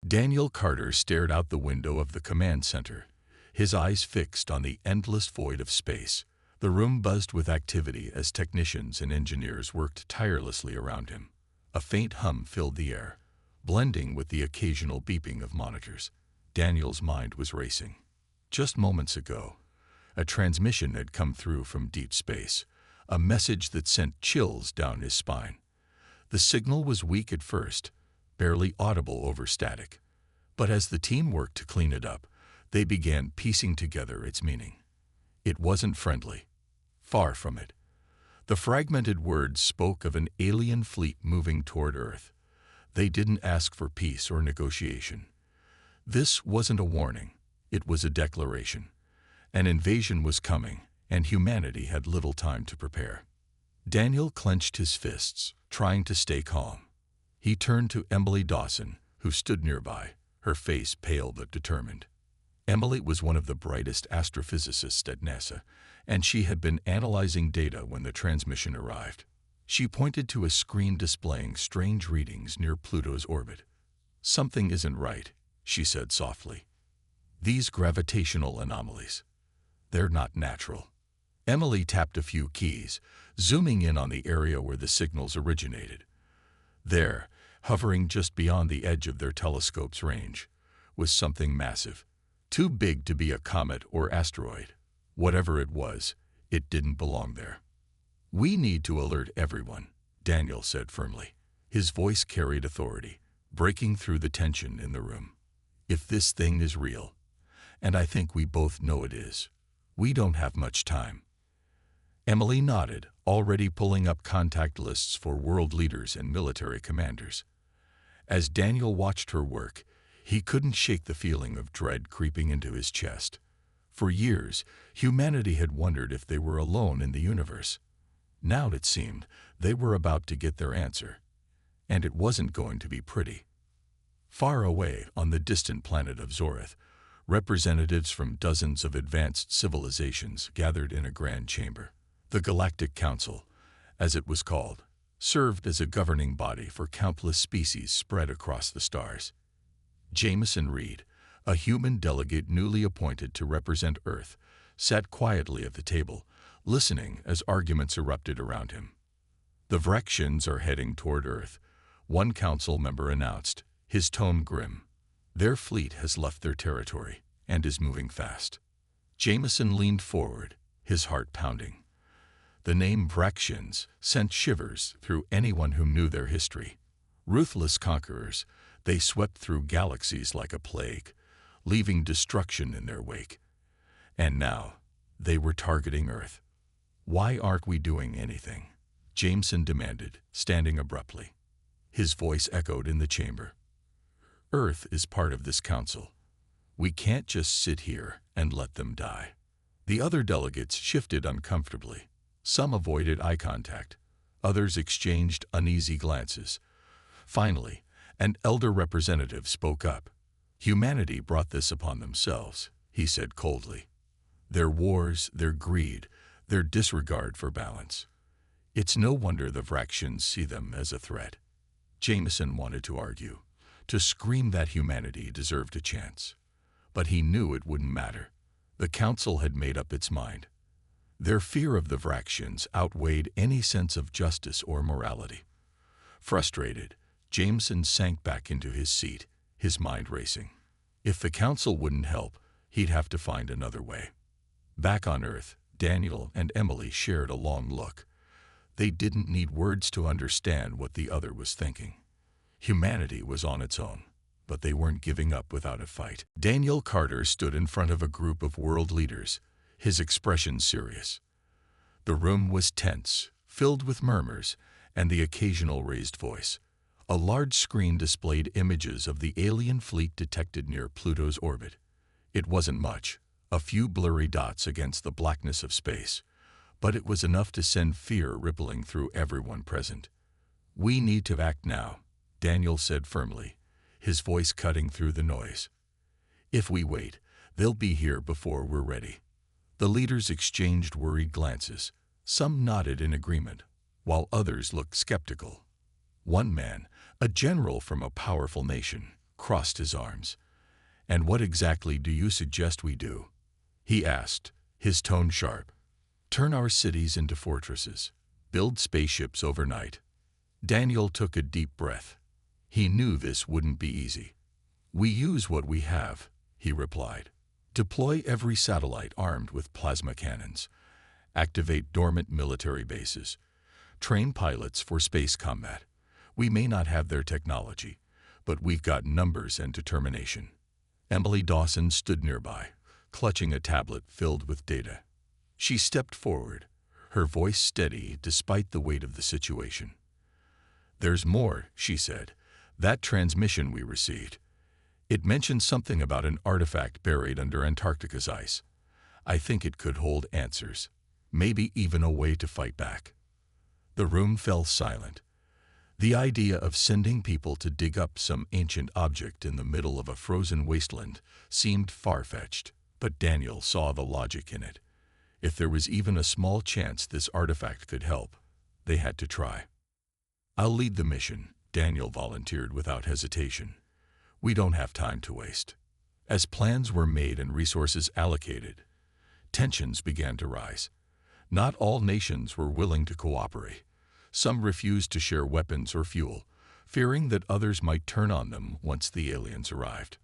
Daniel Carter stared out the window of the command center, his eyes fixed on the endless void of space. The room buzzed with activity as technicians and engineers worked tirelessly around him. A faint hum filled the air, blending with the occasional beeping of monitors. Daniel's mind was racing. Just moments ago, a transmission had come through from deep space, a message that sent chills down his spine. The signal was weak at first, barely audible over static, but as the team worked to clean it up, they began piecing together its meaning. It wasn't friendly. Far from it. The fragmented words spoke of an alien fleet moving toward Earth. They didn't ask for peace or negotiation. This wasn't a warning. It was a declaration. An invasion was coming, and humanity had little time to prepare. Daniel clenched his fists, trying to stay calm. He turned to Emily Dawson, who stood nearby, her face pale but determined. Emily was one of the brightest astrophysicists at NASA, and she had been analyzing data when the transmission arrived. She pointed to a screen displaying strange readings near Pluto's orbit. "Something isn't right," she said softly. "These gravitational anomalies. They're not natural." Emily tapped a few keys, zooming in on the area where the signals originated. There, hovering just beyond the edge of their telescope's range, was something massive. Too big to be a comet or asteroid. Whatever it was, it didn't belong there. "We need to alert everyone," Daniel said firmly. His voice carried authority, breaking through the tension in the room. "If this thing is real, and I think we both know it is, we don't have much time." Emily nodded, already pulling up contact lists for world leaders and military commanders. As Daniel watched her work, he couldn't shake the feeling of dread creeping into his chest. For years, humanity had wondered if they were alone in the universe. Now it seemed they were about to get their answer, and it wasn't going to be pretty. Far away on the distant planet of Zorith, representatives from dozens of advanced civilizations gathered in a grand chamber. The Galactic Council, as it was called, served as a governing body for countless species spread across the stars. Jameson Reed, a human delegate newly appointed to represent Earth, sat quietly at the table, listening as arguments erupted around him. "The Vraxians are heading toward Earth," one council member announced, his tone grim. "Their fleet has left their territory and is moving fast." Jameson leaned forward, his heart pounding. The name Vraxians sent shivers through anyone who knew their history. Ruthless conquerors, they swept through galaxies like a plague, leaving destruction in their wake. And now, they were targeting Earth. "Why aren't we doing anything?" Jameson demanded, standing abruptly. His voice echoed in the chamber. "Earth is part of this council. We can't just sit here and let them die." The other delegates shifted uncomfortably. Some avoided eye contact. Others exchanged uneasy glances. Finally, an elder representative spoke up. "Humanity brought this upon themselves," he said coldly. "Their wars, their greed, their disregard for balance. It's no wonder the Vraxians see them as a threat." Jameson wanted to argue, to scream that humanity deserved a chance. But he knew it wouldn't matter. The council had made up its mind. Their fear of the Vraxians outweighed any sense of justice or morality. Frustrated, Jameson sank back into his seat, his mind racing. If the council wouldn't help, he'd have to find another way. Back on Earth, Daniel and Emily shared a long look. They didn't need words to understand what the other was thinking. Humanity was on its own, but they weren't giving up without a fight. Daniel Carter stood in front of a group of world leaders, his expression serious. The room was tense, filled with murmurs and the occasional raised voice. A large screen displayed images of the alien fleet detected near Pluto's orbit. It wasn't much, a few blurry dots against the blackness of space, but it was enough to send fear rippling through everyone present. "We need to act now," Daniel said firmly, his voice cutting through the noise. "If we wait, they'll be here before we're ready." The leaders exchanged worried glances. Some nodded in agreement, while others looked skeptical. One man, a general from a powerful nation, crossed his arms. "And what exactly do you suggest we do?" he asked, his tone sharp. "Turn our cities into fortresses. Build spaceships overnight." Daniel took a deep breath. He knew this wouldn't be easy. "We use what we have," he replied. "Deploy every satellite armed with plasma cannons. Activate dormant military bases. Train pilots for space combat. We may not have their technology, but we've got numbers and determination." Emily Dawson stood nearby, clutching a tablet filled with data. She stepped forward, her voice steady despite the weight of the situation. "There's more," she said. "That transmission we received. It mentioned something about an artifact buried under Antarctica's ice. I think it could hold answers, maybe even a way to fight back." The room fell silent. The idea of sending people to dig up some ancient object in the middle of a frozen wasteland seemed far-fetched, but Daniel saw the logic in it. If there was even a small chance this artifact could help, they had to try. "I'll lead the mission," Daniel volunteered without hesitation. "We don't have time to waste." As plans were made and resources allocated, tensions began to rise. Not all nations were willing to cooperate. Some refused to share weapons or fuel, fearing that others might turn on them once the aliens arrived.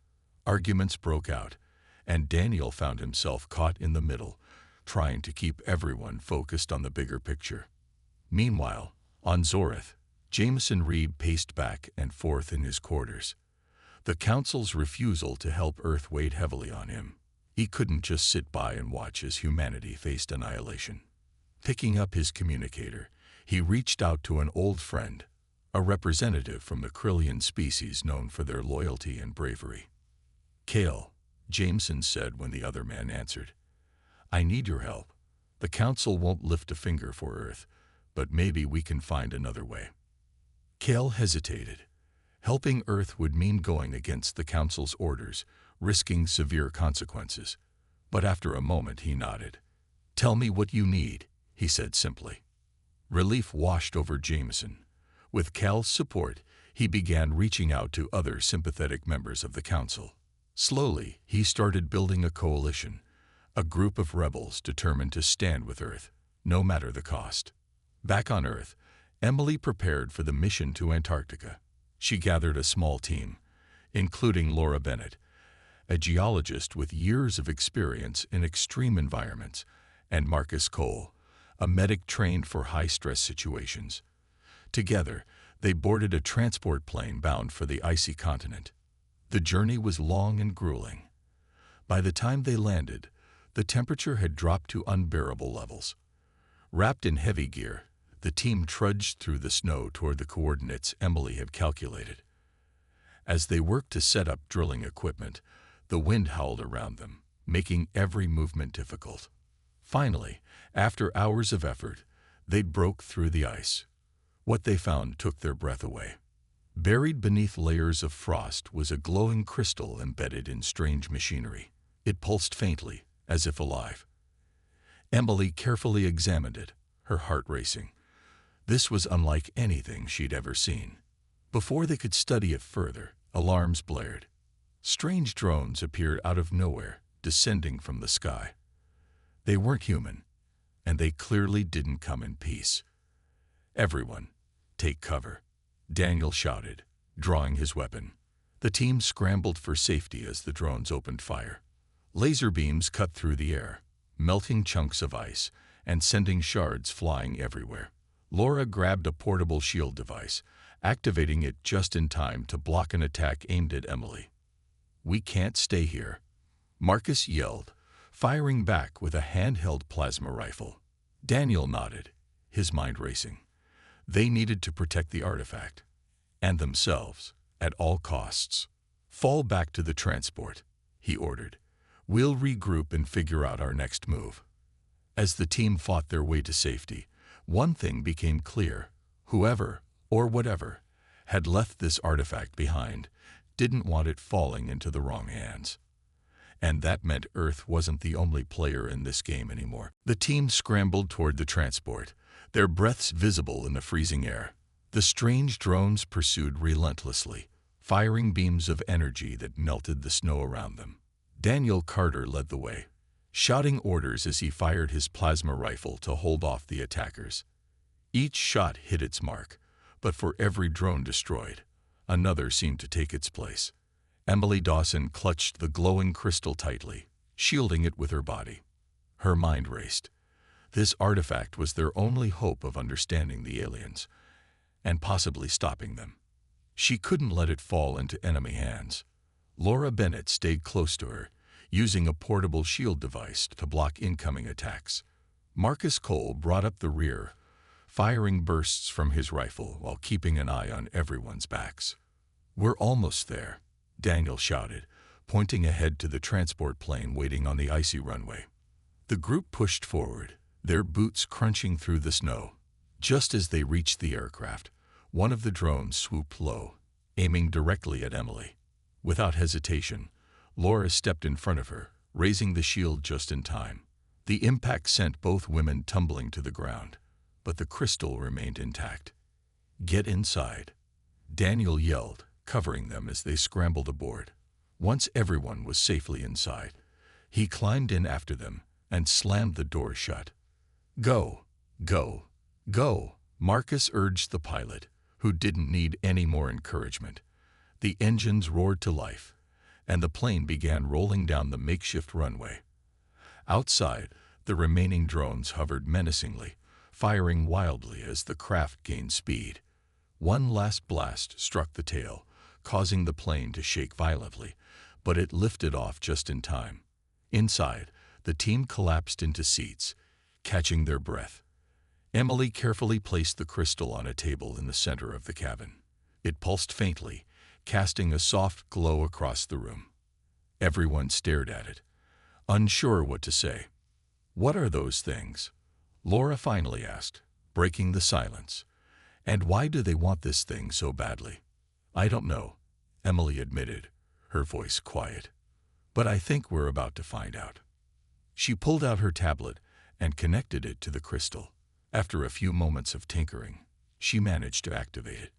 Arguments broke out, and Daniel found himself caught in the middle, trying to keep everyone focused on the bigger picture. Meanwhile, on Zoreth, Jameson Reed paced back and forth in his quarters. The Council's refusal to help Earth weighed heavily on him. He couldn't just sit by and watch as humanity faced annihilation. Picking up his communicator, he reached out to an old friend, a representative from the Krillian species known for their loyalty and bravery. "Kale," Jameson said when the other man answered. "I need your help. The Council won't lift a finger for Earth, but maybe we can find another way." Kale hesitated. Helping Earth would mean going against the Council's orders, risking severe consequences. But after a moment he nodded. "Tell me what you need," he said simply. Relief washed over Jameson. With Cal's support, he began reaching out to other sympathetic members of the Council. Slowly, he started building a coalition, a group of rebels determined to stand with Earth, no matter the cost. Back on Earth, Emily prepared for the mission to Antarctica. She gathered a small team, including Laura Bennett, a geologist with years of experience in extreme environments, and Marcus Cole, a medic trained for high-stress situations. Together, they boarded a transport plane bound for the icy continent. The journey was long and grueling. By the time they landed, the temperature had dropped to unbearable levels. Wrapped in heavy gear, the team trudged through the snow toward the coordinates Emily had calculated. As they worked to set up drilling equipment, the wind howled around them, making every movement difficult. Finally, after hours of effort, they broke through the ice. What they found took their breath away. Buried beneath layers of frost was a glowing crystal embedded in strange machinery. It pulsed faintly, as if alive. Emily carefully examined it, her heart racing. This was unlike anything she'd ever seen. Before they could study it further, alarms blared. Strange drones appeared out of nowhere, descending from the sky. They weren't human, and they clearly didn't come in peace. "Everyone, take cover," Daniel shouted, drawing his weapon. The team scrambled for safety as the drones opened fire. Laser beams cut through the air, melting chunks of ice and sending shards flying everywhere. Laura grabbed a portable shield device, activating it just in time to block an attack aimed at Emily. "We can't stay here," Marcus yelled, firing back with a handheld plasma rifle. Daniel nodded, his mind racing. They needed to protect the artifact, and themselves, at all costs. "Fall back to the transport," he ordered. "We'll regroup and figure out our next move." As the team fought their way to safety, one thing became clear. Whoever, or whatever, had left this artifact behind didn't want it falling into the wrong hands. And that meant Earth wasn't the only player in this game anymore. The team scrambled toward the transport, their breaths visible in the freezing air. The strange drones pursued relentlessly, firing beams of energy that melted the snow around them. Daniel Carter led the way, shouting orders as he fired his plasma rifle to hold off the attackers. Each shot hit its mark, but for every drone destroyed, another seemed to take its place. Emily Dawson clutched the glowing crystal tightly, shielding it with her body. Her mind raced. This artifact was their only hope of understanding the aliens, and possibly stopping them. She couldn't let it fall into enemy hands. Laura Bennett stayed close to her, using a portable shield device to block incoming attacks. Marcus Cole brought up the rear, firing bursts from his rifle while keeping an eye on everyone's backs. "We're almost there," Daniel shouted, pointing ahead to the transport plane waiting on the icy runway. The group pushed forward, their boots crunching through the snow. Just as they reached the aircraft, one of the drones swooped low, aiming directly at Emily. Without hesitation, Laura stepped in front of her, raising the shield just in time. The impact sent both women tumbling to the ground, but the crystal remained intact. "Get inside," Daniel yelled, covering them as they scrambled aboard. Once everyone was safely inside, he climbed in after them and slammed the door shut. "Go, go, go," Marcus urged the pilot, who didn't need any more encouragement. The engines roared to life, and the plane began rolling down the makeshift runway. Outside, the remaining drones hovered menacingly, firing wildly as the craft gained speed. One last blast struck the tail, causing the plane to shake violently, but it lifted off just in time. Inside, the team collapsed into seats, catching their breath. Emily carefully placed the crystal on a table in the center of the cabin. It pulsed faintly, casting a soft glow across the room. Everyone stared at it, unsure what to say. "What are those things?" Laura finally asked, breaking the silence. "And why do they want this thing so badly?" "I don't know," Emily admitted, her voice quiet. "But I think we're about to find out." She pulled out her tablet and connected it to the crystal. After a few moments of tinkering, she managed to activate it.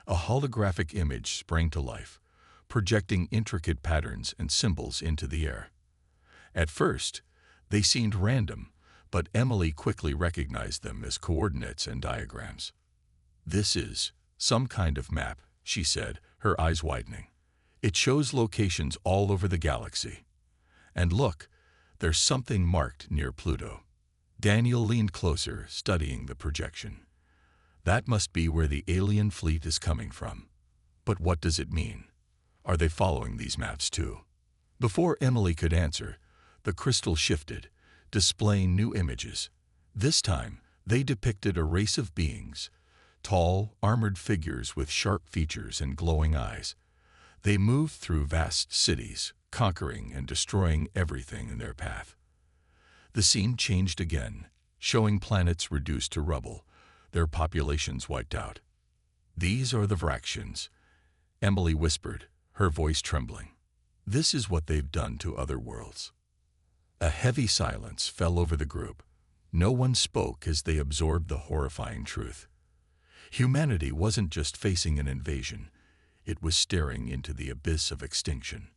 A holographic image sprang to life, projecting intricate patterns and symbols into the air. At first, they seemed random, but Emily quickly recognized them as coordinates and diagrams. "This is some kind of map," she said, her eyes widening. "It shows locations all over the galaxy. And look, there's something marked near Pluto." Daniel leaned closer, studying the projection. "That must be where the alien fleet is coming from. But what does it mean? Are they following these maps too?" Before Emily could answer, the crystal shifted, displaying new images. This time, they depicted a race of beings, tall, armored figures with sharp features and glowing eyes. They moved through vast cities, conquering and destroying everything in their path. The scene changed again, showing planets reduced to rubble, their populations wiped out. "These are the Vraxians," Emily whispered, her voice trembling. "This is what they've done to other worlds." A heavy silence fell over the group. No one spoke as they absorbed the horrifying truth. Humanity wasn't just facing an invasion, it was staring into the abyss of extinction.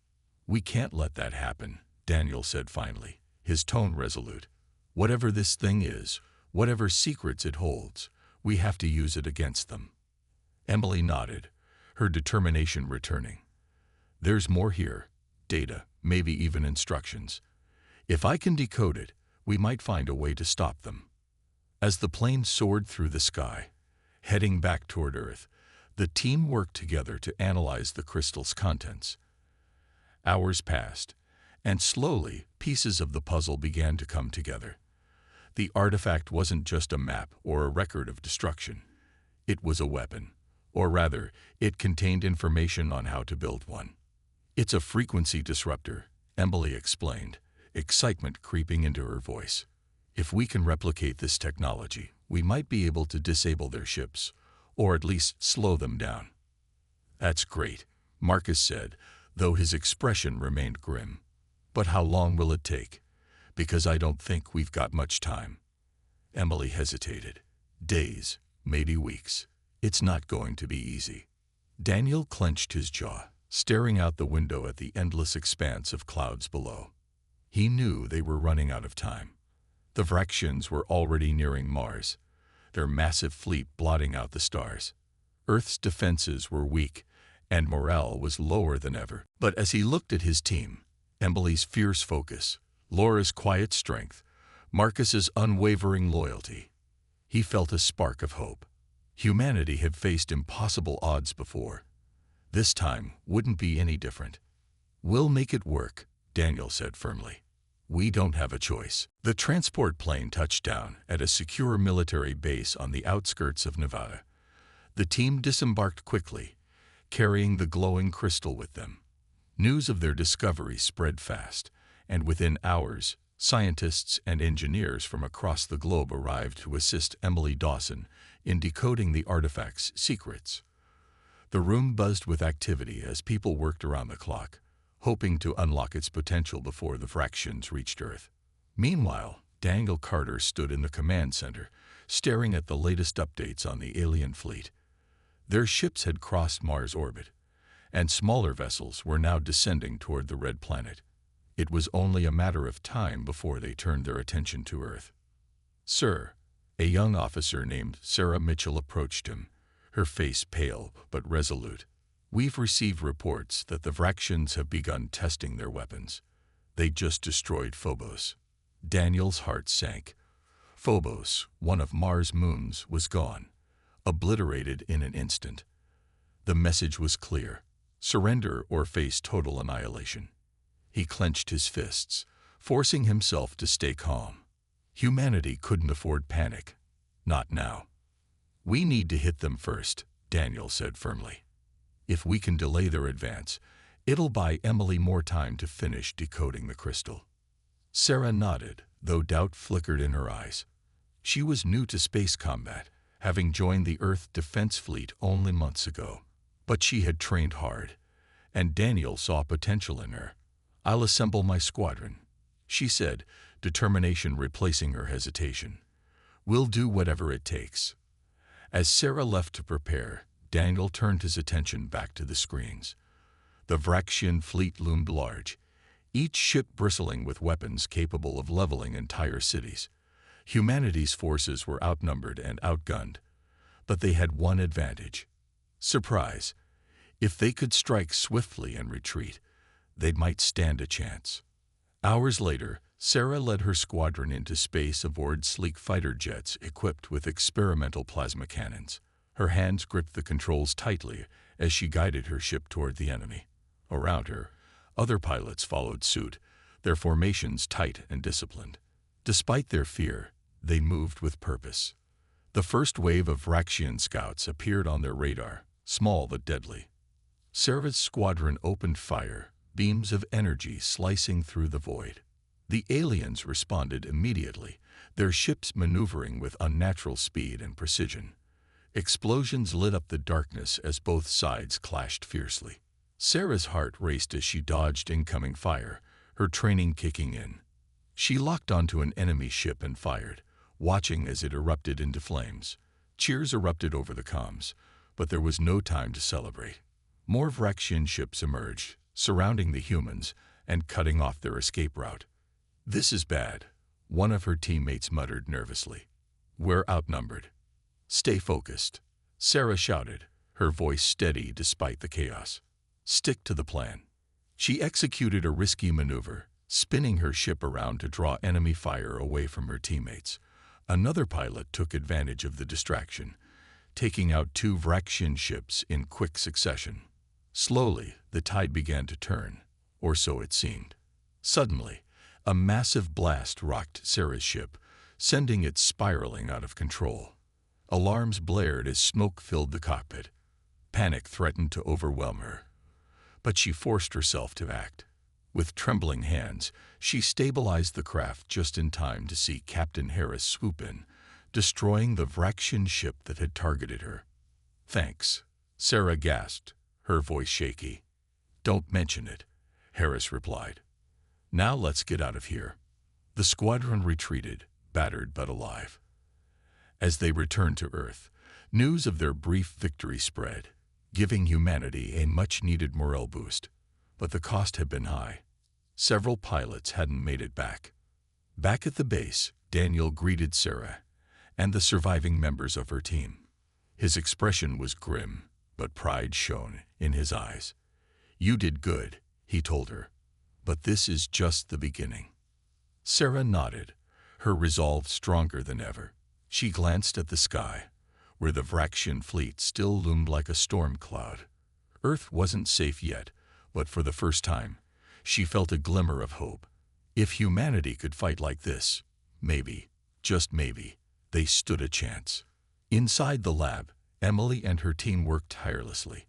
"We can't let that happen," Daniel said finally, his tone resolute. "Whatever this thing is, whatever secrets it holds, we have to use it against them." Emily nodded, her determination returning. "There's more here, data, maybe even instructions. If I can decode it, we might find a way to stop them." As the plane soared through the sky, heading back toward Earth, the team worked together to analyze the crystal's contents. Hours passed, and slowly pieces of the puzzle began to come together. The artifact wasn't just a map or a record of destruction. It was a weapon, or rather, it contained information on how to build one. "It's a frequency disruptor," Emily explained, excitement creeping into her voice. "If we can replicate this technology, we might be able to disable their ships, or at least slow them down." "That's great," Marcus said, though his expression remained grim. "But how long will it take? Because I don't think we've got much time." Emily hesitated. "Days, maybe weeks. It's not going to be easy." Daniel clenched his jaw, staring out the window at the endless expanse of clouds below. He knew they were running out of time. The Vraxians were already nearing Mars, their massive fleet blotting out the stars. Earth's defenses were weak, and morale was lower than ever. But as he looked at his team, Emily's fierce focus, Laura's quiet strength, Marcus's unwavering loyalty, he felt a spark of hope. Humanity had faced impossible odds before. This time wouldn't be any different. "We'll make it work," Daniel said firmly. "We don't have a choice." The transport plane touched down at a secure military base on the outskirts of Nevada. The team disembarked quickly, carrying the glowing crystal with them. News of their discovery spread fast, and within hours, scientists and engineers from across the globe arrived to assist Emily Dawson in decoding the artifact's secrets. The room buzzed with activity as people worked around the clock, hoping to unlock its potential before the Vraxians reached Earth. Meanwhile, Daniel Carter stood in the command center, staring at the latest updates on the alien fleet. Their ships had crossed Mars' orbit, and smaller vessels were now descending toward the red planet. It was only a matter of time before they turned their attention to Earth. "Sir," a young officer named Sarah Mitchell approached him, her face pale but resolute. "We've received reports that the Vraxians have begun testing their weapons. They just destroyed Phobos." Daniel's heart sank. Phobos, one of Mars' moons, was gone, obliterated in an instant. The message was clear: surrender or face total annihilation. He clenched his fists, forcing himself to stay calm. Humanity couldn't afford panic. Not now. "We need to hit them first," Daniel said firmly. "If we can delay their advance, it'll buy Emily more time to finish decoding the crystal." Sarah nodded, though doubt flickered in her eyes. She was new to space combat, having joined the Earth Defense Fleet only months ago. But she had trained hard, and Daniel saw potential in her. "I'll assemble my squadron," she said, determination replacing her hesitation. "We'll do whatever it takes." As Sarah left to prepare, Daniel turned his attention back to the screens. The Vraxian fleet loomed large, each ship bristling with weapons capable of leveling entire cities. Humanity's forces were outnumbered and outgunned, but they had one advantage: surprise. If they could strike swiftly and retreat, they might stand a chance. Hours later, Sarah led her squadron into space aboard sleek fighter jets equipped with experimental plasma cannons. Her hands gripped the controls tightly as she guided her ship toward the enemy. Around her, other pilots followed suit, their formations tight and disciplined. Despite their fear, they moved with purpose. The first wave of Vraxian scouts appeared on their radar, small but deadly. Sarah's squadron opened fire, beams of energy slicing through the void. The aliens responded immediately, their ships maneuvering with unnatural speed and precision. Explosions lit up the darkness as both sides clashed fiercely. Sarah's heart raced as she dodged incoming fire, her training kicking in. She locked onto an enemy ship and fired, watching as it erupted into flames. Cheers erupted over the comms, but there was no time to celebrate. More Vraxian ships emerged, surrounding the humans and cutting off their escape route. "This is bad," one of her teammates muttered nervously. "We're outnumbered." "Stay focused," Sarah shouted, her voice steady despite the chaos. "Stick to the plan." She executed a risky maneuver, spinning her ship around to draw enemy fire away from her teammates. Another pilot took advantage of the distraction, taking out two Vraxian ships in quick succession. Slowly, the tide began to turn, or so it seemed. Suddenly, a massive blast rocked Sarah's ship, sending it spiraling out of control. Alarms blared as smoke filled the cockpit. Panic threatened to overwhelm her, but she forced herself to act. With trembling hands, she stabilized the craft just in time to see Captain Harris swoop in, destroying the Vraxian ship that had targeted her. "Thanks," Sarah gasped, her voice shaky. "Don't mention it," Harris replied. "Now let's get out of here." The squadron retreated, battered but alive. As they returned to Earth, news of their brief victory spread. giving humanity a much-needed morale boost. But the cost had been high. Several pilots hadn't made it back. Back at the base, Daniel greeted Sarah and the surviving members of her team. His expression was grim, but pride shone in his eyes. "You did good," he told her, "but this is just the beginning." Sarah nodded, her resolve stronger than ever. She glanced at the sky, where the Vraxian fleet still loomed like a storm cloud. Earth wasn't safe yet, but for the first time, she felt a glimmer of hope. If humanity could fight like this, maybe, just maybe, they stood a chance. Inside the lab, Emily and her team worked tirelessly,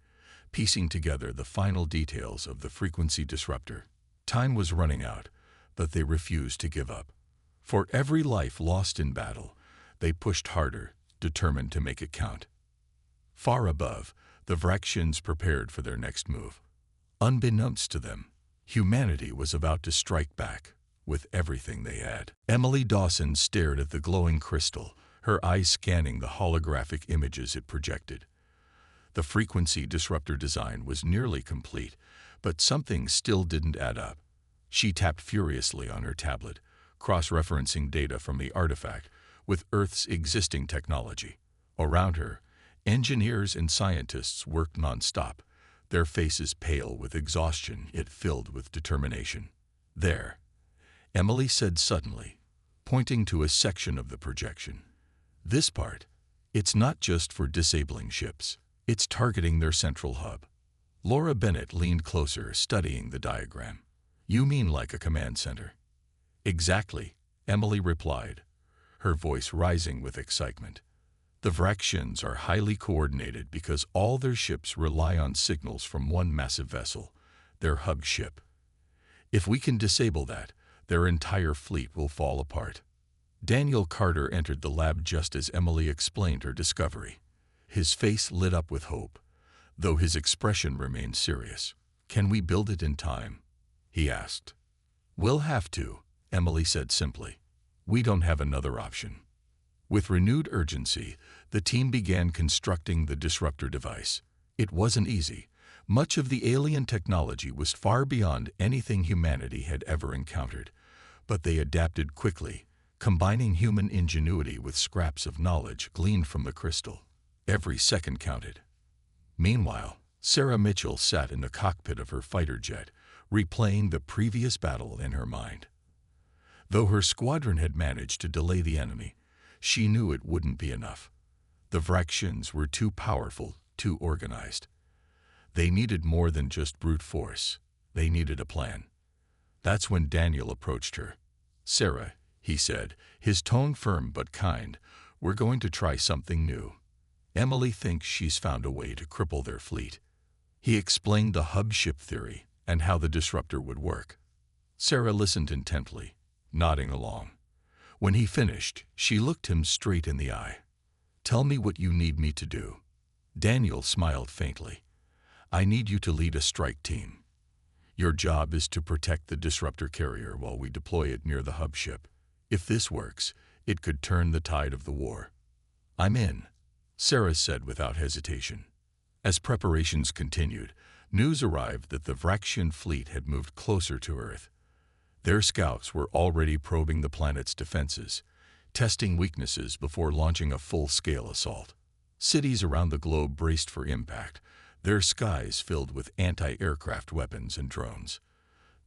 piecing together the final details of the frequency disruptor. Time was running out, but they refused to give up. For every life lost in battle, they pushed harder, determined to make it count. Far above, the Vraxians prepared for their next move. Unbeknownst to them, humanity was about to strike back with everything they had. Emily Dawson stared at the glowing crystal, her eyes scanning the holographic images it projected. The frequency disruptor design was nearly complete, but something still didn't add up. She tapped furiously on her tablet, cross-referencing data from the artifact with Earth's existing technology. Around her, engineers and scientists worked non-stop, their faces pale with exhaustion yet filled with determination. "There," Emily said suddenly, pointing to a section of the projection. "This part, it's not just for disabling ships. It's targeting their central hub." Laura Bennett leaned closer, studying the diagram. "You mean like a command center?" "Exactly," Emily replied, her voice rising with excitement. "The Vraxians are highly coordinated because all their ships rely on signals from one massive vessel, their hub ship. If we can disable that, their entire fleet will fall apart." Daniel Carter entered the lab just as Emily explained her discovery. His face lit up with hope, though his expression remained serious. "Can we build it in time?" he asked. "We'll have to," Emily said simply. "We don't have another option." With renewed urgency, the team began constructing the disruptor device. It wasn't easy. Much of the alien technology was far beyond anything humanity had ever encountered, but they adapted quickly, combining human ingenuity with scraps of knowledge gleaned from the crystal. Every second counted. Meanwhile, Sarah Mitchell sat in the cockpit of her fighter jet, replaying the previous battle in her mind. Though her squadron had managed to delay the enemy, she knew it wouldn't be enough. The Vraxians were too powerful, too organized. They needed more than just brute force. They needed a plan. That's when Daniel approached her. "Sarah," he said, his tone firm but kind, "we're going to try something new. Emily thinks she's found a way to cripple their fleet." He explained the hub ship theory and how the disruptor would work. Sarah listened intently, nodding along. When he finished, she looked him straight in the eye. "Tell me what you need me to do." Daniel smiled faintly. "I need you to lead a strike team. Your job is to protect the disruptor carrier while we deploy it near the hub ship. If this works, it could turn the tide of the war." "I'm in," Sarah said without hesitation. As preparations continued, news arrived that the Vraxian fleet had moved closer to Earth. Their scouts were already probing the planet's defenses, testing weaknesses before launching a full-scale assault. Cities around the globe braced for impact, their skies filled with anti-aircraft weapons and drones.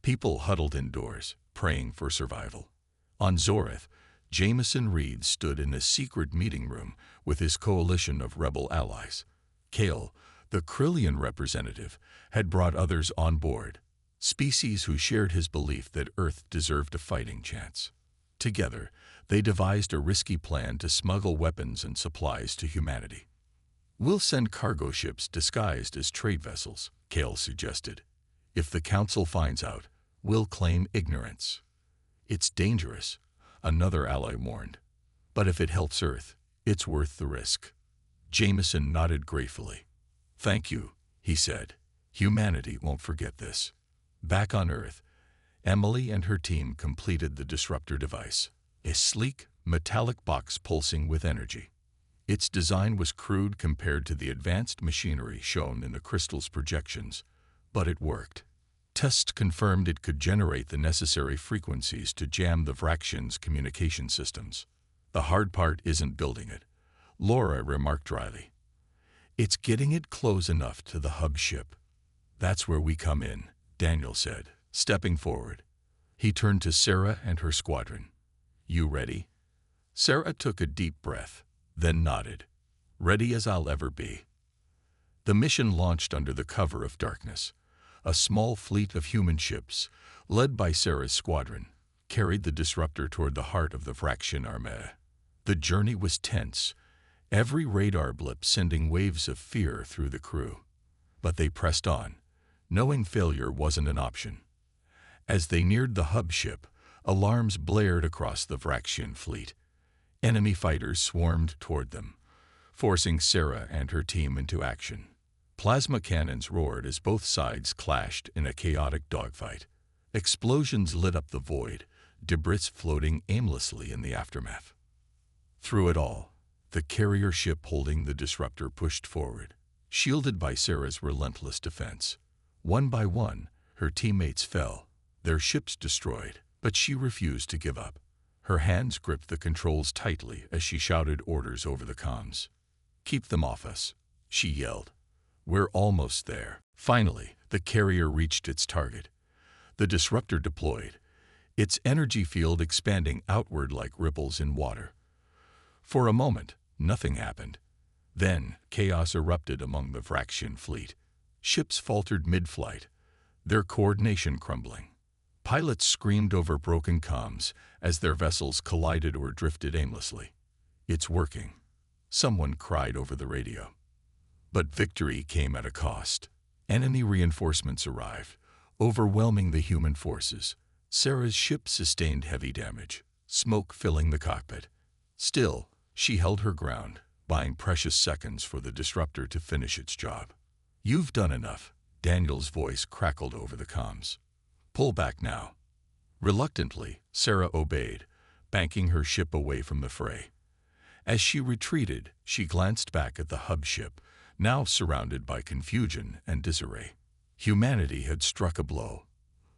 People huddled indoors, praying for survival. On Zoreth, Jameson Reed stood in a secret meeting room with his coalition of rebel allies. Kale, the Krillian representative, had brought others on board, species who shared his belief that Earth deserved a fighting chance. Together, they devised a risky plan to smuggle weapons and supplies to humanity. "We'll send cargo ships disguised as trade vessels," Kale suggested. "If the Council finds out, we'll claim ignorance." "It's dangerous," another ally warned. "But if it helps Earth, it's worth the risk." Jameson nodded gratefully. "Thank you," he said. "Humanity won't forget this." Back on Earth, Emily and her team completed the disruptor device, a sleek, metallic box pulsing with energy. Its design was crude compared to the advanced machinery shown in the crystal's projections, but it worked. Tests confirmed it could generate the necessary frequencies to jam the Vraxian's communication systems. The hard part isn't building it, Laura remarked dryly. It's getting it close enough to the hub ship. That's where we come in, Daniel said, stepping forward. He turned to Sarah and her squadron. You ready? Sarah took a deep breath, then nodded. Ready as I'll ever be. The mission launched under the cover of darkness. A small fleet of human ships, led by Sarah's squadron, carried the disruptor toward the heart of the Vraxian armée. The journey was tense, every radar blip sending waves of fear through the crew. But they pressed on, knowing failure wasn't an option. As they neared the hub ship, alarms blared across the Vraxian fleet. Enemy fighters swarmed toward them, forcing Sarah and her team into action. Plasma cannons roared as both sides clashed in a chaotic dogfight. Explosions lit up the void, debris floating aimlessly in the aftermath. Through it all, the carrier ship holding the disruptor pushed forward, shielded by Sarah's relentless defense. One by one, her teammates fell, their ships destroyed, but she refused to give up. Her hands gripped the controls tightly as she shouted orders over the comms. Keep them off us, she yelled. We're almost there. Finally, the carrier reached its target. The disruptor deployed, its energy field expanding outward like ripples in water. For a moment, nothing happened. Then, chaos erupted among the Vraxian fleet. Ships faltered mid-flight, their coordination crumbling. Pilots screamed over broken comms as their vessels collided or drifted aimlessly. It's working, someone cried over the radio. But victory came at a cost. Enemy reinforcements arrived, overwhelming the human forces. Sarah's ship sustained heavy damage, smoke filling the cockpit. Still, she held her ground, buying precious seconds for the disruptor to finish its job. You've done enough, Daniel's voice crackled over the comms. Pull back now. Reluctantly, Sarah obeyed, banking her ship away from the fray. As she retreated, she glanced back at the hub ship, now surrounded by confusion and disarray. Humanity had struck a blow,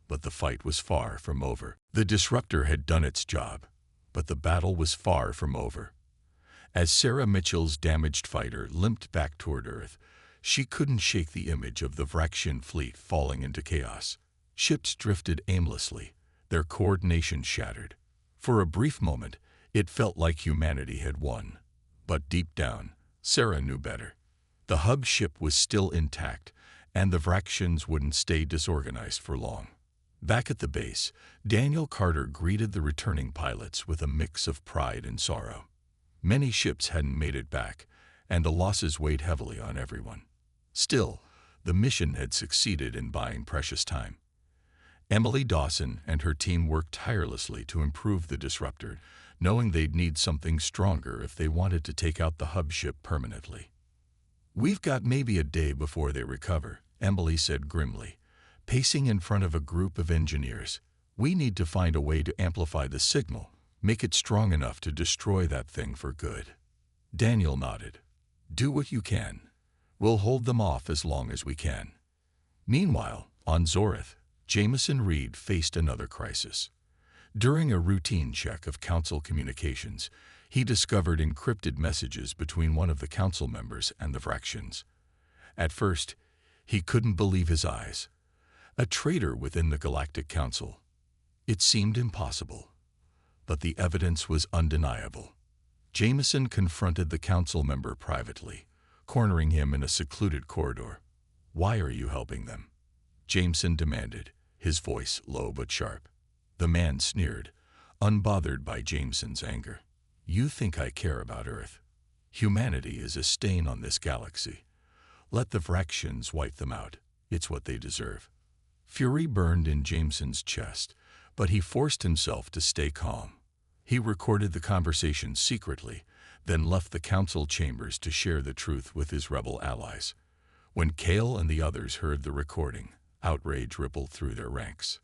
but the fight was far from over. The disruptor had done its job, but the battle was far from over. As Sarah Mitchell's damaged fighter limped back toward Earth, she couldn't shake the image of the Vraxian fleet falling into chaos. Ships drifted aimlessly, their coordination shattered. For a brief moment, it felt like humanity had won. But deep down, Sarah knew better. The hub ship was still intact, and the Vraxians wouldn't stay disorganized for long. Back at the base, Daniel Carter greeted the returning pilots with a mix of pride and sorrow. Many ships hadn't made it back, and the losses weighed heavily on everyone. Still, the mission had succeeded in buying precious time. Emily Dawson and her team worked tirelessly to improve the disruptor, knowing they'd need something stronger if they wanted to take out the hub ship permanently. We've got maybe a day before they recover, Emily said grimly, pacing in front of a group of engineers. We need to find a way to amplify the signal, make it strong enough to destroy that thing for good. Daniel nodded. Do what you can. We'll hold them off as long as we can. Meanwhile, on Zorith, Jameson Reed faced another crisis. During a routine check of council communications, he discovered encrypted messages between one of the council members and the Vraxians. At first, he couldn't believe his eyes. A traitor within the Galactic Council. It seemed impossible. But the evidence was undeniable. Jameson confronted the council member privately, cornering him in a secluded corridor. Why are you helping them? Jameson demanded, his voice low but sharp. The man sneered, unbothered by Jameson's anger. You think I care about Earth? Humanity is a stain on this galaxy. Let the Vraxians wipe them out. It's what they deserve. Fury burned in Jameson's chest, but he forced himself to stay calm. He recorded the conversation secretly, then left the council chambers to share the truth with his rebel allies. When Kale and the others heard the recording, outrage rippled through their ranks.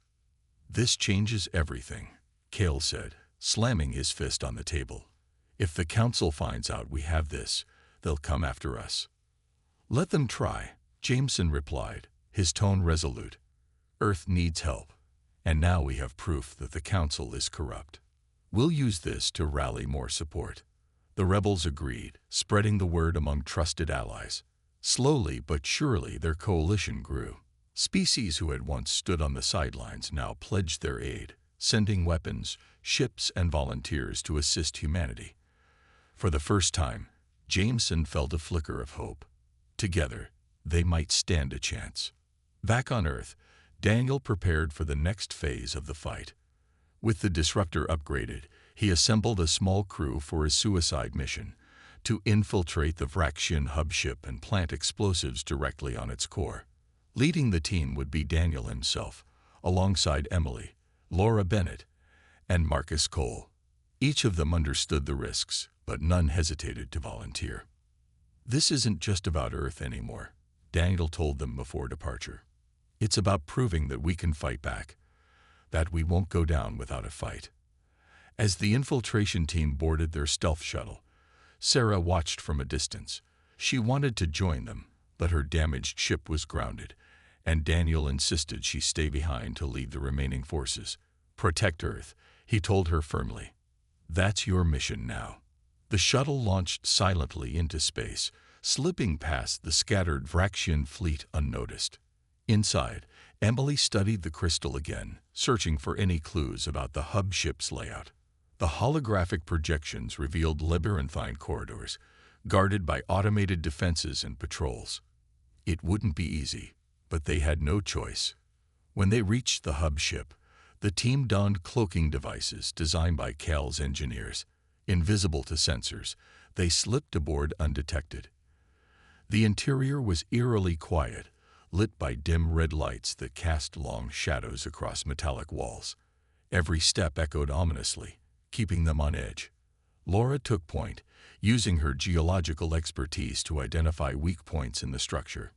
This changes everything, Kale said, slamming his fist on the table. If the Council finds out we have this, they'll come after us. Let them try, Jameson replied, his tone resolute. Earth needs help, and now we have proof that the Council is corrupt. We'll use this to rally more support. The rebels agreed, spreading the word among trusted allies. Slowly but surely their coalition grew. Species who had once stood on the sidelines now pledged their aid, sending weapons, ships, and volunteers to assist humanity. For the first time, Jameson felt a flicker of hope. Together, they might stand a chance. Back on Earth, Daniel prepared for the next phase of the fight. With the disruptor upgraded, he assembled a small crew for his suicide mission, to infiltrate the Vraxian hub ship and plant explosives directly on its core. Leading the team would be Daniel himself, alongside Emily, Laura Bennett, and Marcus Cole. Each of them understood the risks, but none hesitated to volunteer. This isn't just about Earth anymore, Daniel told them before departure. It's about proving that we can fight back, that we won't go down without a fight. As the infiltration team boarded their stealth shuttle, Sarah watched from a distance. She wanted to join them, but her damaged ship was grounded, and Daniel insisted she stay behind to lead the remaining forces. Protect Earth, he told her firmly. That's your mission now. The shuttle launched silently into space, slipping past the scattered Vraxian fleet unnoticed. Inside, Emily studied the crystal again, searching for any clues about the hub ship's layout. The holographic projections revealed labyrinthine corridors, guarded by automated defenses and patrols. It wouldn't be easy, but they had no choice. When they reached the hub ship, the team donned cloaking devices designed by Cal's engineers. Invisible to sensors, they slipped aboard undetected. The interior was eerily quiet, lit by dim red lights that cast long shadows across metallic walls. Every step echoed ominously, keeping them on edge. Laura took point, using her geological expertise to identify weak points in the structure.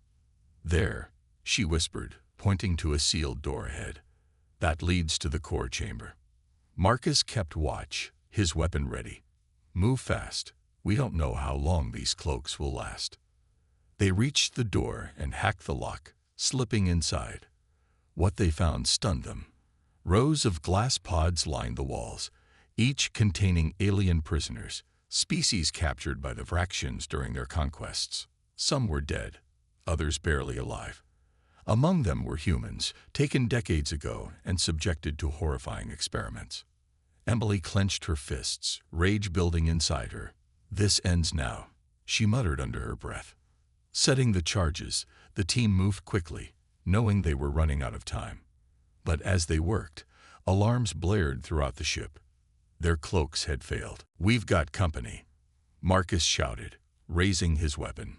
There, she whispered, pointing to a sealed door ahead. That leads to the core chamber. Marcus kept watch, his weapon ready. Move fast. We don't know how long these cloaks will last. They reached the door and hacked the lock, slipping inside. What they found stunned them. Rows of glass pods lined the walls, each containing alien prisoners, species captured by the Vraxians during their conquests. Some were dead, others barely alive. Among them were humans, taken decades ago and subjected to horrifying experiments. Emily clenched her fists, rage building inside her. This ends now, she muttered under her breath. Setting the charges, the team moved quickly, knowing they were running out of time. But as they worked, alarms blared throughout the ship. Their cloaks had failed. We've got company, Marcus shouted, raising his weapon.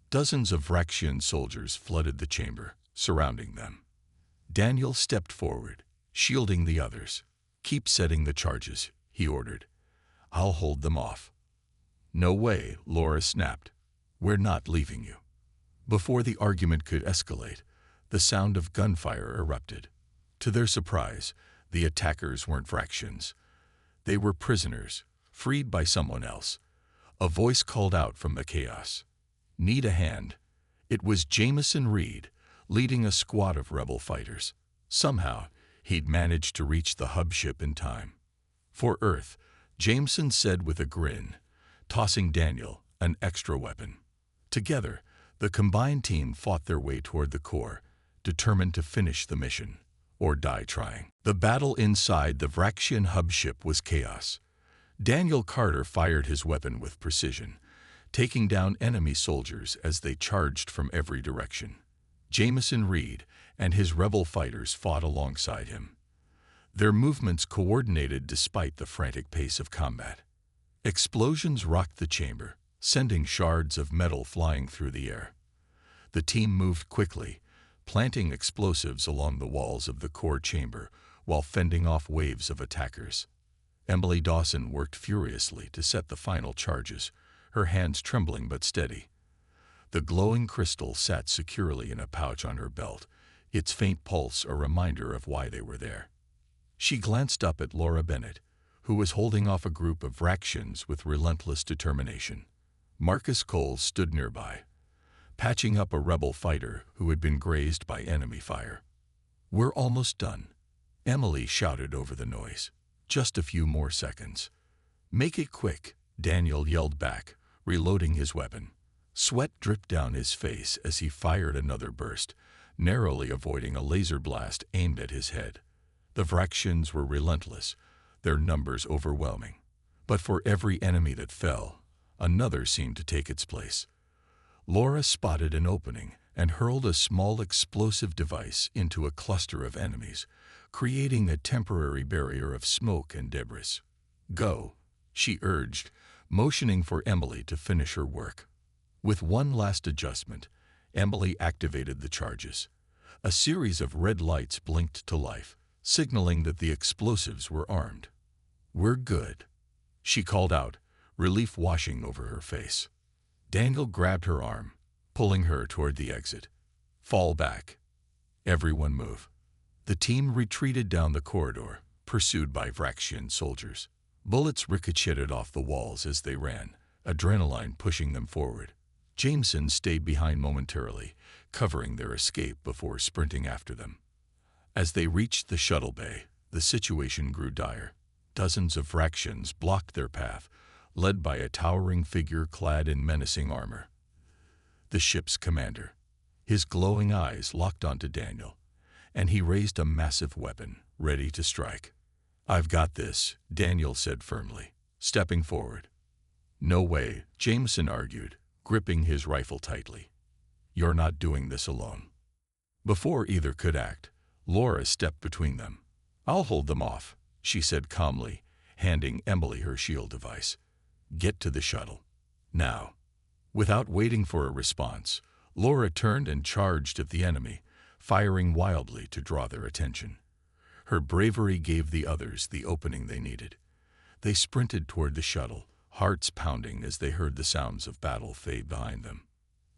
Dozens of Vraxian soldiers flooded the chamber, surrounding them. Daniel stepped forward, shielding the others. Keep setting the charges, he ordered. I'll hold them off. No way, Laura snapped. We're not leaving you. Before the argument could escalate, the sound of gunfire erupted. To their surprise, the attackers weren't Vraxians. They were prisoners, freed by someone else. A voice called out from the chaos. Need a hand? It was Jameson Reed, leading a squad of rebel fighters. Somehow, he'd managed to reach the hub ship in time. For Earth, Jameson said with a grin, tossing Daniel an extra weapon. Together, the combined team fought their way toward the core, determined to finish the mission, or die trying. The battle inside the Vraxian hub ship was chaos. Daniel Carter fired his weapon with precision, taking down enemy soldiers as they charged from every direction. Jameson Reed and his rebel fighters fought alongside him. Their movements coordinated despite the frantic pace of combat. Explosions rocked the chamber, sending shards of metal flying through the air. The team moved quickly, planting explosives along the walls of the core chamber while fending off waves of attackers. Emily Dawson worked furiously to set the final charges, her hands trembling but steady. The glowing crystal sat securely in a pouch on her belt, its faint pulse a reminder of why they were there. She glanced up at Laura Bennett, who was holding off a group of Vraxians with relentless determination. Marcus Cole stood nearby, patching up a rebel fighter who had been grazed by enemy fire. "We're almost done," Emily shouted over the noise. "Just a few more seconds." "Make it quick," Daniel yelled back, reloading his weapon. Sweat dripped down his face as he fired another burst, narrowly avoiding a laser blast aimed at his head. The Vraxians were relentless, their numbers overwhelming. But for every enemy that fell, another seemed to take its place. Laura spotted an opening and hurled a small explosive device into a cluster of enemies, creating a temporary barrier of smoke and debris. "Go," she urged, motioning for Emily to finish her work. With one last adjustment, Emily activated the charges. A series of red lights blinked to life, signaling that the explosives were armed. "We're good," she called out, relief washing over her face. Daniel grabbed her arm, pulling her toward the exit. "Fall back. Everyone move." The team retreated down the corridor, pursued by Vraxian soldiers. Bullets ricocheted off the walls as they ran, adrenaline pushing them forward. Jameson stayed behind momentarily, covering their escape before sprinting after them. As they reached the shuttle bay, the situation grew dire. Dozens of Vraxians blocked their path, led by a towering figure clad in menacing armor. The ship's commander. His glowing eyes locked onto Daniel, and he raised a massive weapon, ready to strike. "I've got this," Daniel said firmly, stepping forward. "No way," Jameson argued, gripping his rifle tightly. "You're not doing this alone." Before either could act, Laura stepped between them. "I'll hold them off," she said calmly, handing Emily her shield device. "Get to the shuttle. Now." Without waiting for a response, Laura turned and charged at the enemy, firing wildly to draw their attention. Her bravery gave the others the opening they needed. They sprinted toward the shuttle, hearts pounding as they heard the sounds of battle fade behind them.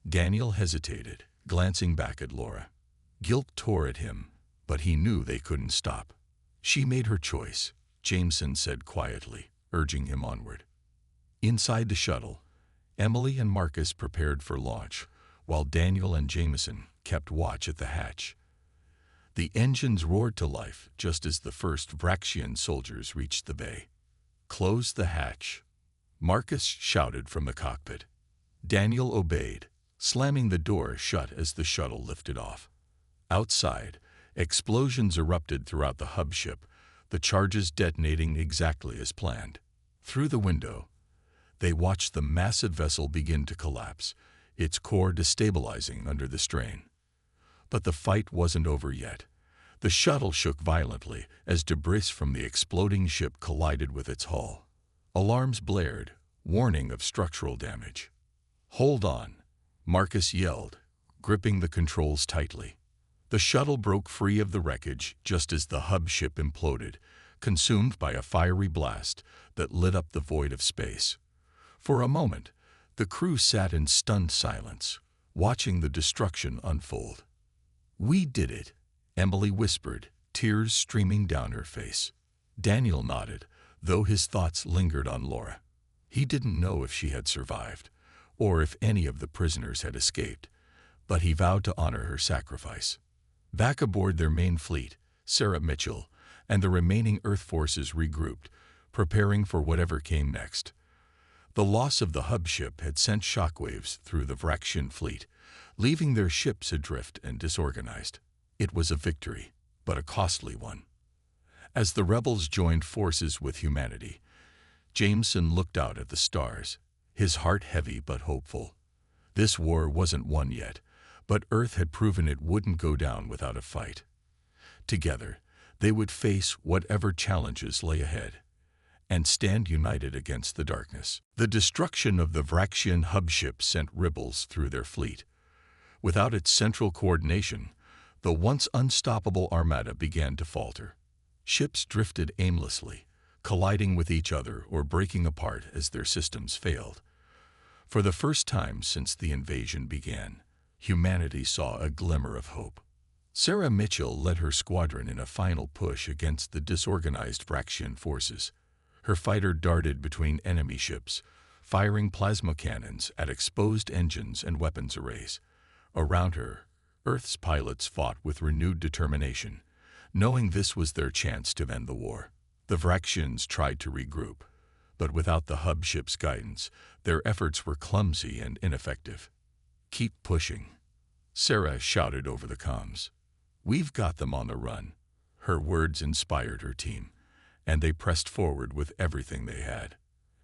Daniel hesitated, glancing back at Laura. Guilt tore at him, but he knew they couldn't stop. "She made her choice," Jameson said quietly, urging him onward. Inside the shuttle, Emily and Marcus prepared for launch, while Daniel and Jameson kept watch at the hatch. The engines roared to life just as the first Vraxian soldiers reached the bay. "Close the hatch," Marcus shouted from the cockpit. Daniel obeyed, slamming the door shut as the shuttle lifted off. Outside, explosions erupted throughout the hub ship, the charges detonating exactly as planned. Through the window, they watched the massive vessel begin to collapse, its core destabilizing under the strain. But the fight wasn't over yet. The shuttle shook violently as debris from the exploding ship collided with its hull. Alarms blared, warning of structural damage. "Hold on," Marcus yelled, gripping the controls tightly. The shuttle broke free of the wreckage just as the hub ship imploded, consumed by a fiery blast that lit up the void of space. For a moment, the crew sat in stunned silence, watching the destruction unfold. "We did it," Emily whispered, tears streaming down her face. Daniel nodded, though his thoughts lingered on Laura. He didn't know if she had survived, or if any of the prisoners had escaped, but he vowed to honor her sacrifice. Back aboard their main fleet, Sarah Mitchell and the remaining Earth forces regrouped, preparing for whatever came next. The loss of the hub ship had sent shockwaves through the Vraxian fleet, leaving their ships adrift and disorganized. It was a victory, but a costly one. As the rebels joined forces with humanity, Jameson looked out at the stars, his heart heavy but hopeful. This war wasn't won yet, but Earth had proven it wouldn't go down without a fight. Together, they would face whatever challenges lay ahead, and stand united against the darkness. The destruction of the Vraxian hub ship sent ripples through their fleet. Without its central coordination, the once unstoppable armada began to falter. Ships drifted aimlessly, colliding with each other or breaking apart as their systems failed. For the first time since the invasion began, humanity saw a glimmer of hope. Sarah Mitchell led her squadron in a final push against the disorganized Vraxian forces. Her fighter darted between enemy ships, firing plasma cannons at exposed engines and weapons arrays. Around her, Earth's pilots fought with renewed determination, knowing this was their chance to end the war. The Vraxians tried to regroup, but without the hub ship's guidance, their efforts were clumsy and ineffective. "Keep pushing," Sarah shouted over the comms. "We've got them on the run." Her words inspired her team, and they pressed forward with everything they had.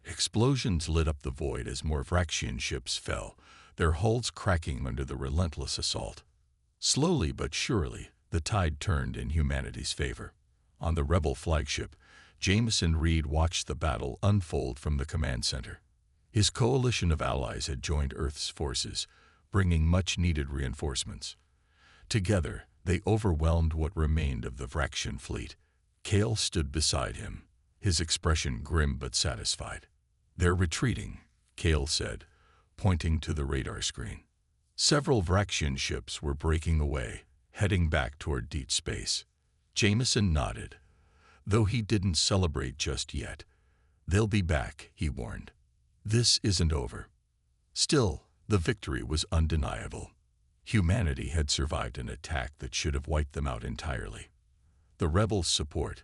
Explosions lit up the void as more Vraxian ships fell, their hulls cracking under the relentless assault. Slowly but surely, the tide turned in humanity's favor. On the rebel flagship, Jameson Reed watched the battle unfold from the command center. His coalition of allies had joined Earth's forces, bringing much-needed reinforcements. Together, they overwhelmed what remained of the Vraxian fleet. Kale stood beside him, his expression grim but satisfied. "They're retreating," Kale said, pointing to the radar screen. Several Vraxian ships were breaking away, heading back toward deep space. Jameson nodded, though he didn't celebrate just yet. "They'll be back," he warned. "This isn't over." Still, the victory was undeniable. Humanity had survived an attack that should have wiped them out entirely. The rebels' support,